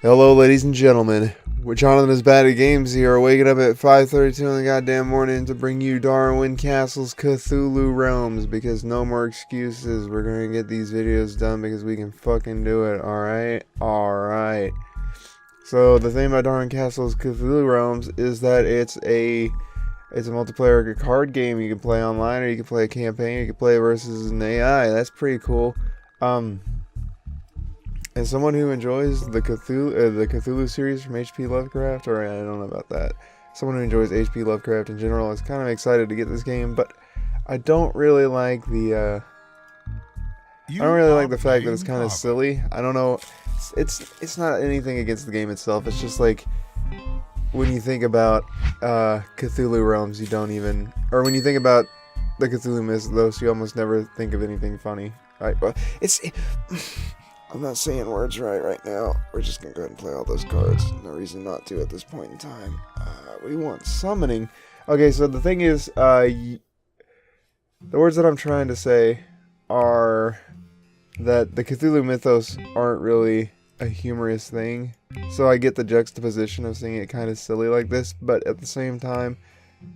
Hello, ladies and gentlemen. We're JonathanIsBadAtGames here, waking up at 5:32 in the goddamn morning to bring you Darwin Castle's Cthulhu Realms, because no more excuses. We're gonna get these videos done because we can fucking do it, alright? Alright. So, the thing about Darwin Castle's Cthulhu Realms is that it's a multiplayer card game. You can play online, or you can play a campaign, you can play versus an AI. That's pretty cool. As someone who enjoys the Cthulhu series from H.P. Lovecraft, or I don't know about that, someone who enjoys H.P. Lovecraft in general, is kind of excited to get this game, but I don't really like the fact that it's kind of silly. I don't know. It's not anything against the game itself. It's just like, when you think about Cthulhu Realms, you don't even, or when you think about the Cthulhu Mythos, you almost never think of anything funny. Right? Well, I'm not saying words right now. We're just gonna go ahead and play all those cards. No reason not to at this point in time. We want summoning. Okay, so the thing is, the words that I'm trying to say are that the Cthulhu Mythos aren't really a humorous thing. So I get the juxtaposition of seeing it kind of silly like this, but at the same time,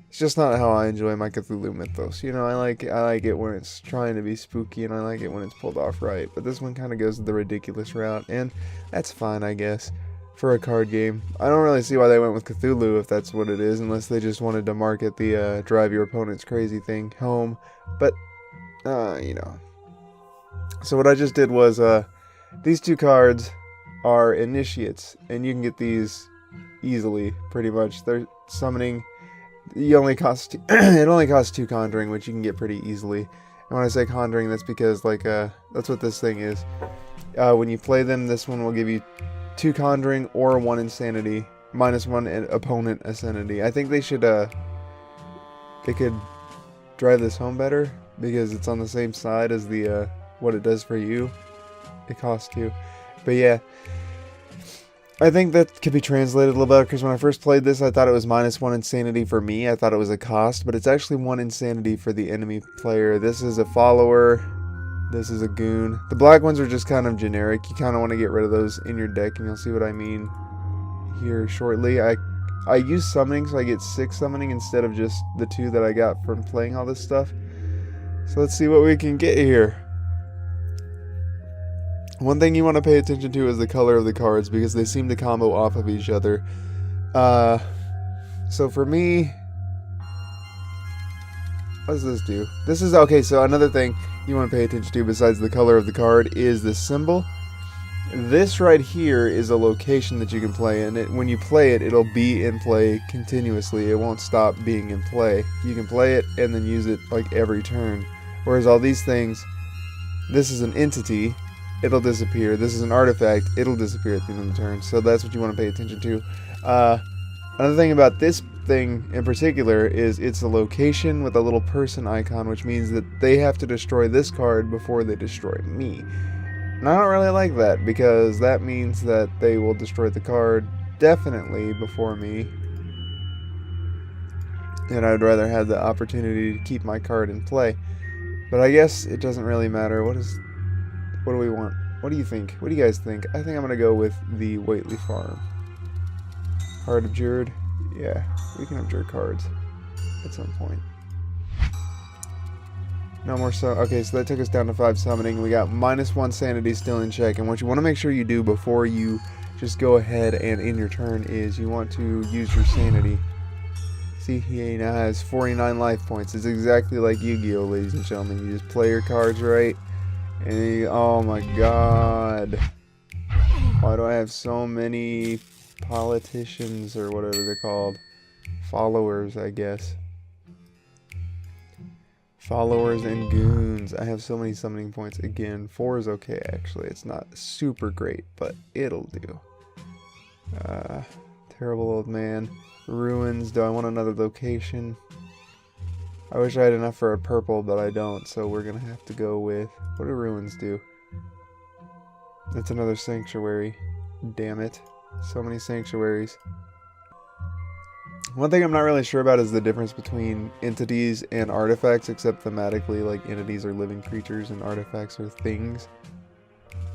it's just not how I enjoy my Cthulhu Mythos. You know, I like it when it's trying to be spooky, and I like it when it's pulled off right. But this one kind of goes the ridiculous route, and that's fine, I guess, for a card game. I don't really see why they went with Cthulhu if that's what it is, unless they just wanted to market the drive your opponent's crazy thing home. But, you know. So what I just did was, these two cards are initiates, and you can get these easily, pretty much. They're summoning. It only costs 2 conjuring, which you can get pretty easily. And when I say conjuring, that's because that's what this thing is. When you play them, this one will give you 2 conjuring or 1 insanity, minus 1 opponent insanity. I think they could drive this home better, because it's on the same side as the what it does for you. It costs 2, but yeah. I think that could be translated a little better, because when I first played this, I thought it was minus 1 insanity for me. I thought it was a cost, but it's actually 1 insanity for the enemy player. This is a follower. This is a goon. The black ones are just kind of generic. You kind of want to get rid of those in your deck, and you'll see what I mean here shortly. I use summoning, so I get 6 summoning instead of just the 2 that I got from playing all this stuff. So let's see what we can get here. One thing you want to pay attention to is the color of the cards, because they seem to combo off of each other. So for me, what does this do? This is, okay, so another thing you want to pay attention to besides the color of the card is the symbol. This right here is a location that you can play in. When you play it, it'll be in play continuously. It won't stop being in play. You can play it and then use it like every turn. Whereas all these things, this is an entity. It'll disappear. This is an artifact. It'll disappear at the end of the turn. So that's what you want to pay attention to. Another thing about this thing in particular is it's a location with a little person icon, which means that they have to destroy this card before they destroy me. And I don't really like that, because that means that they will destroy the card definitely before me. And I'd rather have the opportunity to keep my card in play. But I guess it doesn't really matter. What do we want? What do you think? What do you guys think? I think I'm going to go with the Whately Farm. Card abjured? Yeah, we can abjure cards at some point. No more okay, so that took us down to 5 summoning. We got minus 1 sanity still in check. And what you want to make sure you do before you just go ahead and end your turn is you want to use your sanity. See, he now has 49 life points. It's exactly like Yu-Gi-Oh, ladies and gentlemen. You just play your cards right. And oh my god, why do I have so many politicians, or whatever they're called? Followers, I guess. Followers and goons. I have so many summoning points. Again, 4 is okay, actually. It's not super great, but it'll do. Terrible old man. Ruins. Do I want another location? I wish I had enough for a purple, but I don't, so we're gonna have to go with... What do ruins do? That's another sanctuary. Damn it. So many sanctuaries. One thing I'm not really sure about is the difference between entities and artifacts, except thematically, like entities are living creatures and artifacts are things.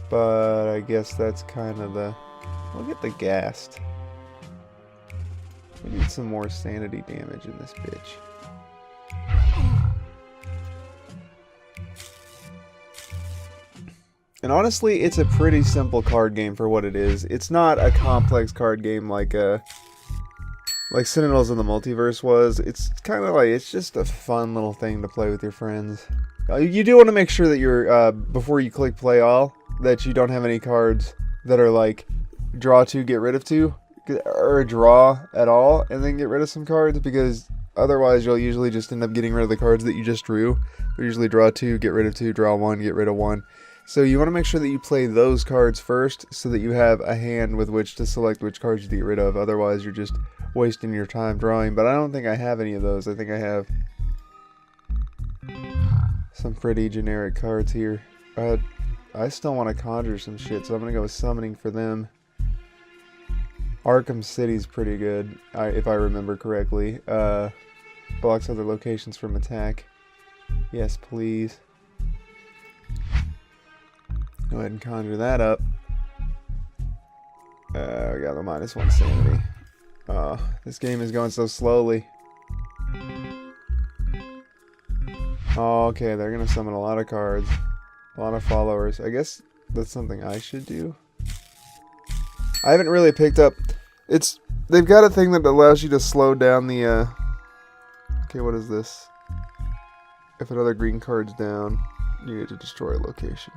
But I guess that's kind of the... Look at the ghast. We need some more sanity damage in this bitch. And honestly, it's a pretty simple card game for what it is. It's not a complex card game like Sentinels in the Multiverse was. It's kind of like, it's just a fun little thing to play with your friends. You do want to make sure that you're, before you click play all, that you don't have any cards that are like draw 2, get rid of 2, or draw at all, and then get rid of some cards, because otherwise you'll usually just end up getting rid of the cards that you just drew. We usually draw 2, get rid of 2, draw 1, get rid of 1. So you want to make sure that you play those cards first, so that you have a hand with which to select which cards to get rid of. Otherwise you're just wasting your time drawing. But I don't think I have any of those. I think I have some pretty generic cards here. I still want to conjure some shit, so I'm going to go with summoning for them. Arkham City's pretty good, if I remember correctly. Blocks other locations from attack. Yes, please. Go ahead and conjure that up. We got the -1 sanity. This game is going so slowly. Oh, okay, they're going to summon a lot of cards. A lot of followers. I guess that's something I should do. I haven't really picked up... They've got a thing that allows you to slow down the... Okay, what is this? If another green card's down, you get to destroy a location.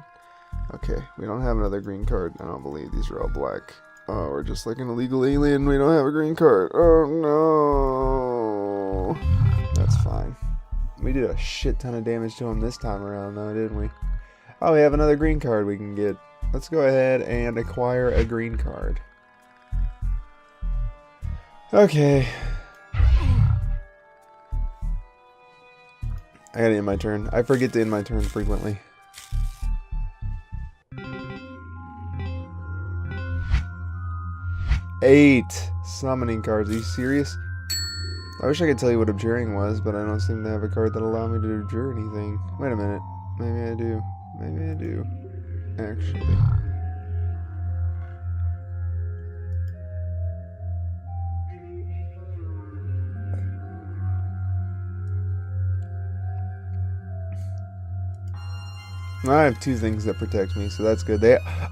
Okay, we don't have another green card. I don't believe these are all black. Oh, we're just like an illegal alien. We don't have a green card. Oh, no. That's fine. We did a shit ton of damage to him this time around, though, didn't we? Oh, we have another green card we can get. Let's go ahead and acquire a green card. Okay. I gotta end my turn. I forget to end my turn frequently. Eight summoning cards. Are you serious? I wish I could tell you what abjuring was, but I don't seem to have a card that allows me to abjure anything. Wait a minute. Maybe I do. Maybe I do. Actually. I have 2 things that protect me, so that's good.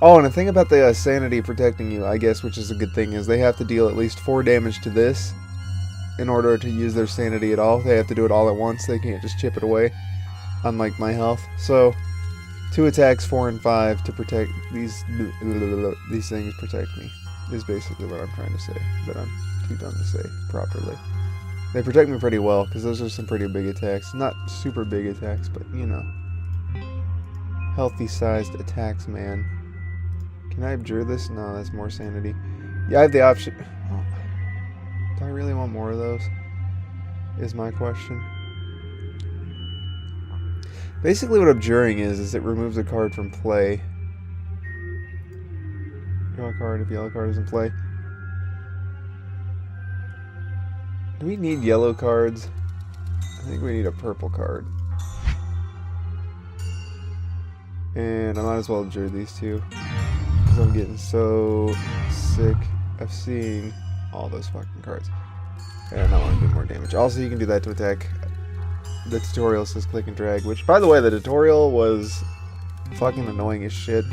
Oh, and the thing about the sanity protecting you, I guess, which is a good thing, is they have to deal at least 4 damage to this in order to use their sanity at all. They have to do it all at once. They can't just chip it away, unlike my health. So, 2 attacks, 4 and 5 to protect these things protect me, is basically what I'm trying to say, but I'm too dumb to say properly. They protect me pretty well, because those are some pretty big attacks. Not super big attacks, but, you know. Healthy-sized attacks, man. Can I abjure this? No, that's more sanity. Yeah, I have the option. Oh. Do I really want more of those? Is my question. Basically what abjuring is it removes a card from play. Draw a card if yellow card is in play. Do we need yellow cards? I think we need a purple card. And I might as well abjure these 2. Because I'm getting so sick of seeing all those fucking cards. And I want to do more damage. Also, you can do that to attack. The tutorial says click and drag. Which, by the way, the tutorial was fucking annoying as shit.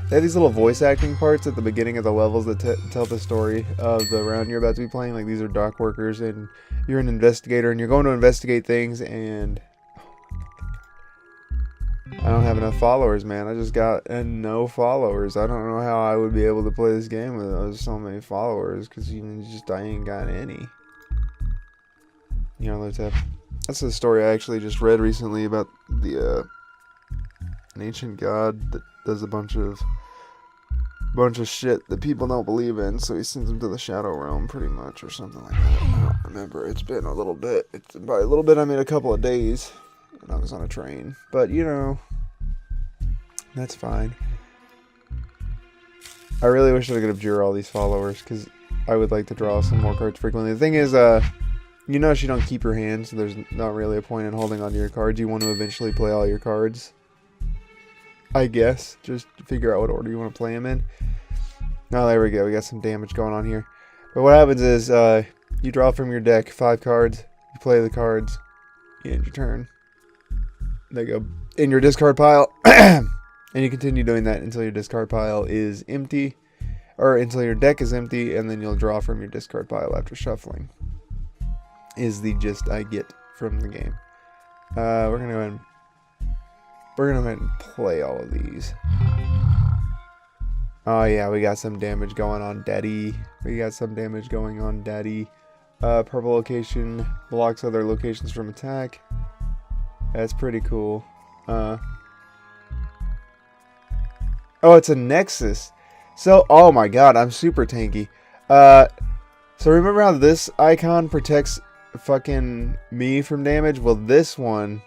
They have these little voice acting parts at the beginning of the levels that tell the story of the round you're about to be playing. Like, these are dock workers, and you're an investigator, and you're going to investigate things, and... I don't have enough followers, man. I just got no followers. I don't know how I would be able to play this game with so many followers, because I ain't got any. Nyarlathotep. That's the story I actually just read recently about an ancient god that does a bunch of shit that people don't believe in, so he sends them to the Shadow Realm, pretty much, or something like that. I don't remember. It's been a little bit. By a little bit, I mean a couple of days. When I was on a train. But, you know, that's fine. I really wish I could abjure all these followers, because I would like to draw some more cards frequently. The thing is, You notice you don't keep your hand, so there's not really a point in holding onto your cards. You want to eventually play all your cards, I guess. Just figure out what order you want to play them in. Oh, there we go. We got some damage going on here. But what happens is you draw from your deck 5 cards. You play the cards. You end your turn. They go in your discard pile. And you continue doing that until your discard pile is empty. Or until your deck is empty. And then you'll draw from your discard pile after shuffling. Is the gist I get from the game. We're gonna go ahead and play all of these. Oh yeah, we got some damage going on, Daddy. Purple location blocks other locations from attack. That's pretty cool. Oh, it's a nexus. So, oh my god, I'm super tanky. So remember how this icon protects fucking me from damage? Well, this one...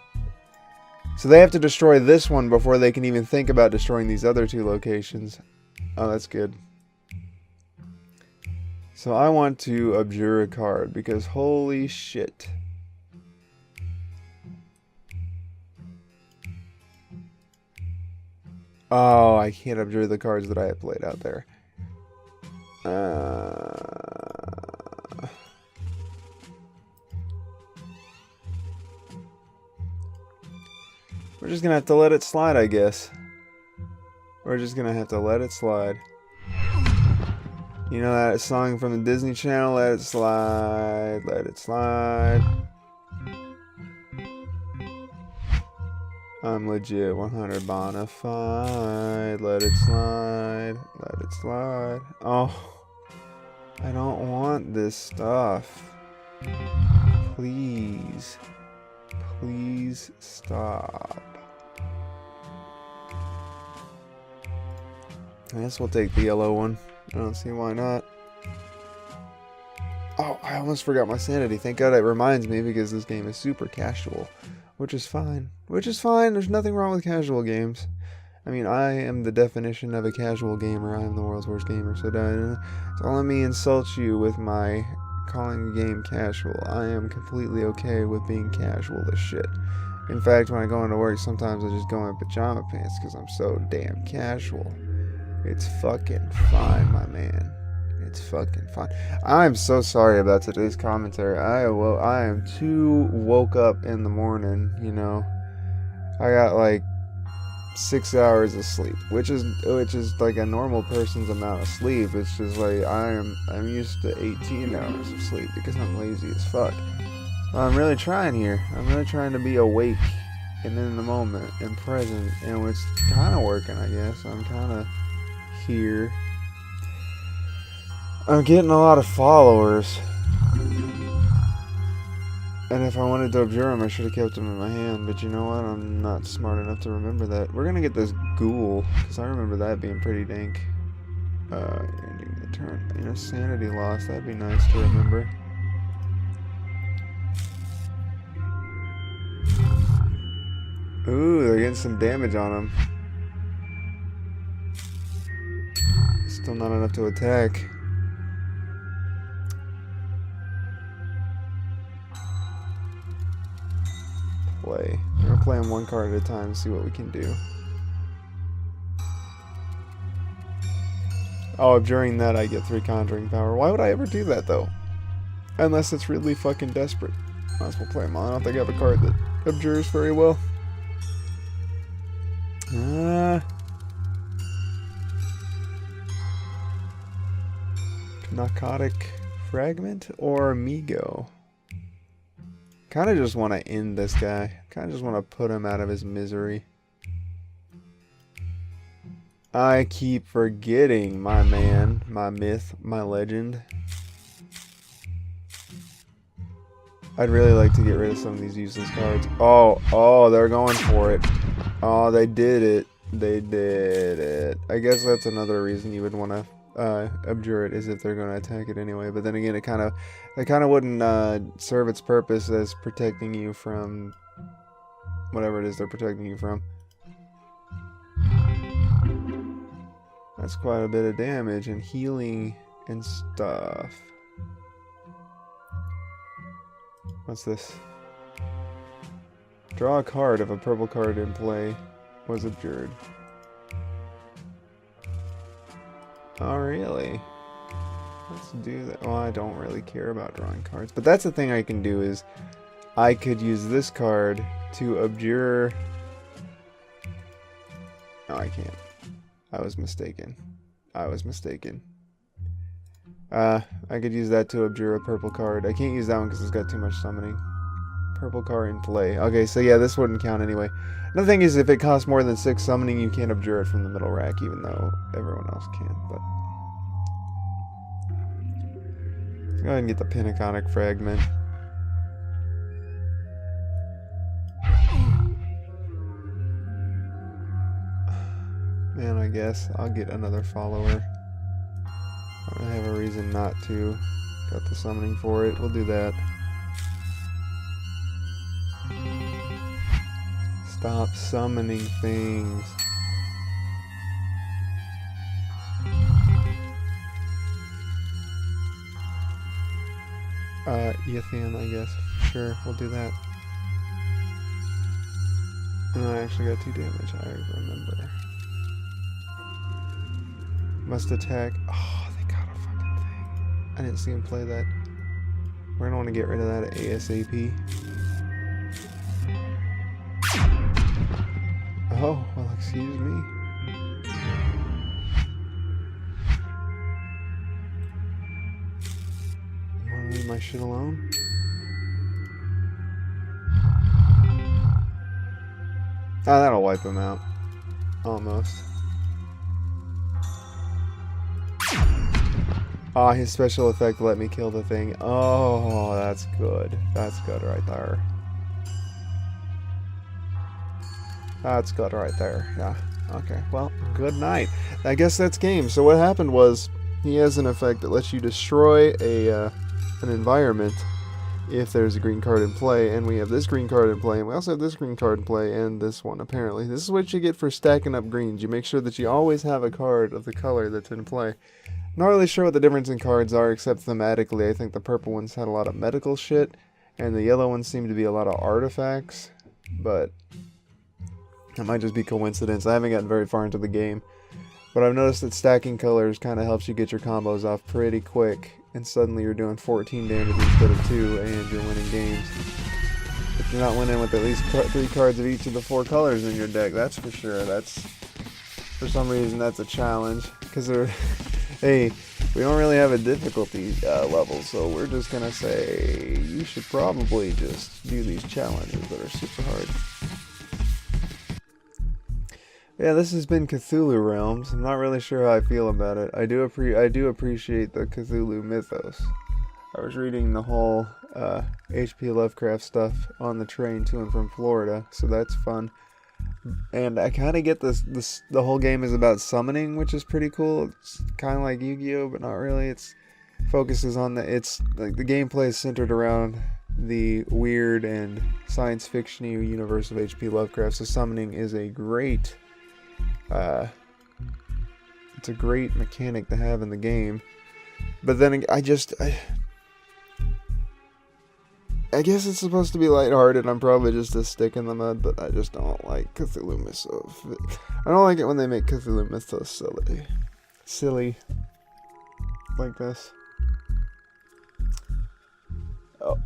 So they have to destroy this one before they can even think about destroying these other 2 locations. Oh, that's good. So I want to abjure a card because holy shit. Oh, I can't abjure the cards that I have played out there. We're just gonna have to let it slide, I guess. We're just gonna have to let it slide. You know that song from the Disney Channel? Let it slide, let it slide. I'm legit 100 bona fide. Let it slide, let it slide. Oh, I don't want this stuff. Please. Please stop. I guess we'll take the yellow one. I don't see why not. Oh, I almost forgot my sanity. Thank God it reminds me because this game is super casual. Which is fine. Which is fine. There's nothing wrong with casual games. I mean, I am the definition of a casual gamer. I am the world's worst gamer. So don't let me insult you with my calling a game casual. I am completely okay with being casual as shit. In fact, when I go into work, sometimes I just go in pajama pants because I'm so damn casual. It's fucking fine, my man. It's fucking fine. I'm so sorry about today's commentary. I am too woke up in the morning, you know. I got like 6 hours of sleep, which is like a normal person's amount of sleep. It's just like I'm used to 18 hours of sleep because I'm lazy as fuck. Well, I'm really trying here. I'm really trying to be awake and in the moment and present, and it's kind of working, I guess. I'm kind of here. I'm getting a lot of followers. And if I wanted to abjure them, I should have kept them in my hand. But you know what? I'm not smart enough to remember that. We're going to get this ghoul, because I remember that being pretty dank. Ending the turn. You know, sanity loss. That'd be nice to remember. Ooh, they're getting some damage on him. Still not enough to attack. Play. We're gonna play them one card at a time and see what we can do. Oh, during that I get 3 conjuring power. Why would I ever do that though? Unless it's really fucking desperate. Might as well play them all. I don't think I have a card that abjures very well. Narcotic fragment or Migo? Kind of just want to end this guy. Kind of just want to put him out of his misery. I keep forgetting my man, my myth, my legend. I'd really like to get rid of some of these useless cards. Oh, they're going for it. Oh, they did it. They did it. I guess that's another reason you would want to abjure it, is if they're going to attack it anyway. But then again, it kind of wouldn't serve its purpose as protecting you from whatever it is they're protecting you from. That's quite a bit of damage and healing and stuff. What's this? Draw a card if a purple card in play was abjured. Oh, really? Let's do that. Well, I don't really care about drawing cards. But that's the thing I can do is I could use this card to abjure... No, I can't. I was mistaken. I could use that to abjure a purple card. I can't use that one because it's got too much summoning. Purple card in play. Okay, so yeah, this wouldn't count anyway. Another thing is if it costs more than 6 summoning, you can't abjure it from the middle rack, even though everyone else can. But let's go ahead and get the Pentaconic Fragment. Man, I guess I'll get another follower. I don't have a reason not to. Got the summoning for it. We'll do that. Stop summoning things. Ethan, I guess. Sure, we'll do that. And I actually got 2 damage, I remember. Must attack. Oh, they got a fucking thing. I didn't see him play that. We're gonna want to get rid of that ASAP. Oh, well, excuse me. You wanna leave my shit alone? Ah, that'll wipe him out. Almost. Ah, his special effect let me kill the thing. Oh, that's good. That's good right there. That's good right there. Yeah. Okay. Well, good night. I guess that's game. So what happened was he has an effect that lets you destroy an environment if there's a green card in play, and we have this green card in play, and we also have this green card in play, and this one apparently. This is what you get for stacking up greens. You make sure that you always have a card of the color that's in play. Not really sure what the difference in cards are, except thematically. I think the purple ones had a lot of medical shit, and the yellow ones seem to be a lot of artifacts, but that might just be coincidence. I haven't gotten very far into the game, but I've noticed that stacking colors kind of helps you get your combos off pretty quick, and suddenly you're doing 14 damage instead of 2, and you're winning games. But you're not winning with at least 3 cards of each of the 4 colors in your deck, that's for sure. That's, for some reason, that's a challenge, because they're... Hey, we don't really have a difficulty level, so we're just gonna say you should probably just do these challenges that are super hard. Yeah, this has been Cthulhu Realms. I'm not really sure how I feel about it. I do appreciate the Cthulhu Mythos. I was reading the whole H.P. Lovecraft stuff on the train to and from Florida, so that's fun. And I kind of get the whole game is about summoning, which is pretty cool. It's kind of like Yu-Gi-Oh, but not really. It's focuses on it's like the gameplay is centered around the weird and science fiction-y universe of H.P. Lovecraft. So summoning is a great, it's a great mechanic to have in the game. But then I guess it's supposed to be lighthearted. I'm probably just a stick in the mud, but I just don't like Cthulhu Mythos. I don't like it when they make Cthulhu Mythos silly like this.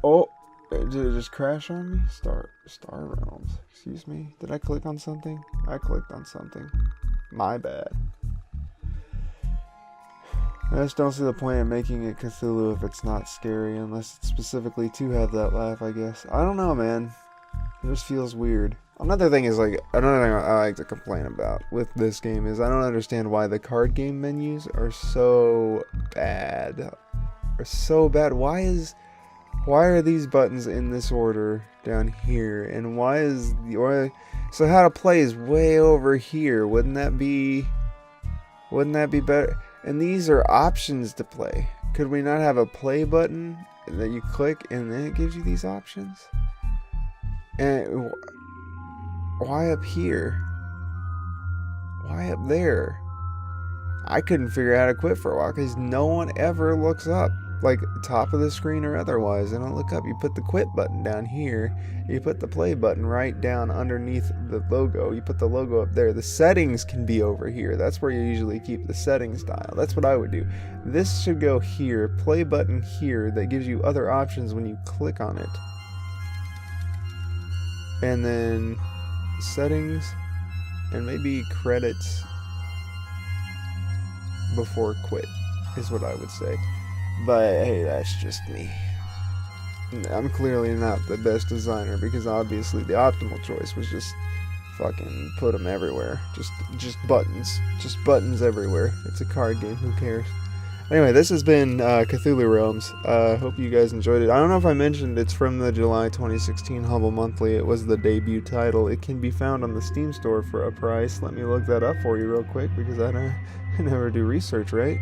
Oh, did it just crash on me? Star Realms. Excuse me. Did I click on something? I clicked on something. My bad. I just don't see the point in making it Cthulhu if it's not scary, unless it's specifically to have that laugh, I guess. I don't know, man. It just feels weird. Another thing is, like, another thing I like to complain about with this game is I don't understand why the card game menus are so bad. Why are these buttons in this order down here? And so how to play is way over here. Wouldn't that be better? And these are options to play. Could we not have a play button that you click and then it gives you these options? And why up here? Why up there? I couldn't figure out how to quit for a while because no one ever looks up. like top of the screen or otherwise. They don't look up. You put the quit button down here. You put the play button right down underneath the logo. You put the logo up there. The settings can be over here. That's where you usually keep the settings dial. That's what I would do. This should go here. Play button here. That gives you other options when you click on it. And then settings and maybe credits before quit is what I would say. But hey, that's just me. I'm clearly not the best designer, because obviously the optimal choice was just fucking put them everywhere. Just buttons. Just buttons everywhere. It's a card game, who cares? Anyway, this has been Cthulhu Realms. Hope you guys enjoyed it. I don't know if I mentioned it's from the July 2016 Humble Monthly. It was the debut title. It can be found on the Steam store for a price. Let me look that up for you real quick, because I never do research, right?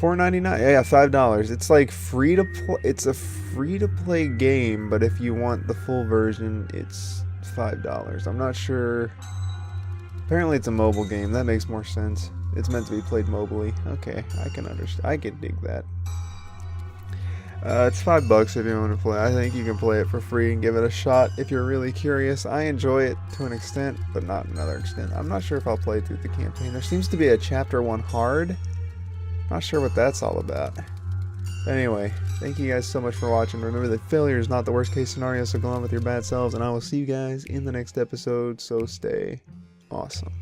$4.99. Yeah, $5. It's like free to play. It's a free to play game, but if you want the full version, it's $5. I'm not sure. Apparently, it's a mobile game. That makes more sense. It's meant to be played mobily. Okay, I can understand. I can dig that. It's $5 if you want to play. I think you can play it for free and give it a shot if you're really curious. I enjoy it to an extent, but not another extent. I'm not sure if I'll play through the campaign. There seems to be a Chapter 1 hard. Not sure what that's all about. Anyway, thank you guys so much for watching. Remember that failure is not the worst case scenario, so go on with your bad selves, and I will see you guys in the next episode, so stay awesome.